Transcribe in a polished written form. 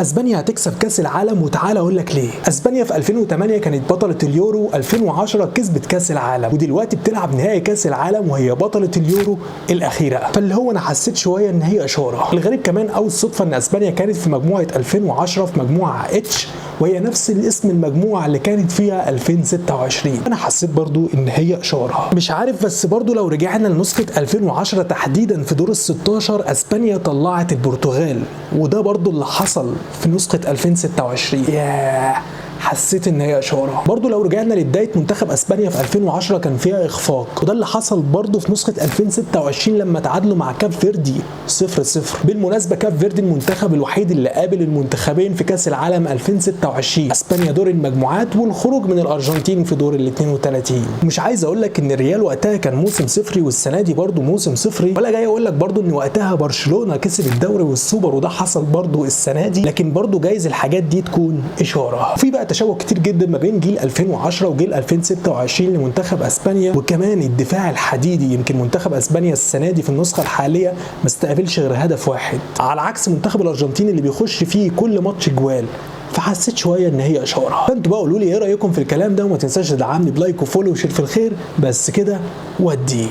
اسبانيا هتكسب كاس العالم، وتعالى اقول لك ليه. اسبانيا في 2008 كانت بطله اليورو، 2010 كسبت كاس العالم، ودلوقتي بتلعب نهائي كاس العالم وهي بطله اليورو الاخيره. فاللي هو انا حسيت شويه ان هي اشاره. الغريب كمان او الصدفه ان اسبانيا كانت في مجموعه 2010 في مجموعه اتش، وهي نفس الاسم المجموعه اللي كانت فيها 2026. انا حسيت برضو ان هي اشاره، مش عارف. بس برضو لو رجعنا لنسخه 2010 تحديدا في دور ال 16 اسبانيا طلعت البرتغال، وده برضو اللي حصل في نسخة 2026. حسيت ان هي اشاره. برضو لو رجعنا لبدايه منتخب اسبانيا في 2010 كان فيها اخفاق، وده اللي حصل برضو في نسخه 2026 لما تعادلوا مع كاب فيردي 0-0. بالمناسبه كاب فيردي المنتخب الوحيد اللي قابل المنتخبين في كاس العالم 2026، اسبانيا دور المجموعات والخروج من الارجنتين في دور ال 32. مش عايز اقول لك ان الريال وقتها كان موسم صفري، والسنه دي برضو موسم صفري، ولا جاي اقول لك برضو ان وقتها برشلونه كسب الدوري والسوبر، وده حصل برضو السنه دي. لكن برضو جايز الحاجات دي تكون اشاره. في بقى تشابه كتير جدا ما بين جيل 2010 وجيل 2026 لمنتخب اسبانيا، وكمان الدفاع الحديدي. يمكن منتخب اسبانيا السنه دي في النسخه الحاليه ما استقبلش غير هدف واحد، على عكس منتخب الارجنتين اللي بيخش فيه كل ماتش جوال. فحسيت شويه ان هي اشاره. فانتوا بقى قولوا لي ايه رايكم في الكلام ده، وما تنساش تدعمني بلايك وفولو وشير في الخير. بس كده ودي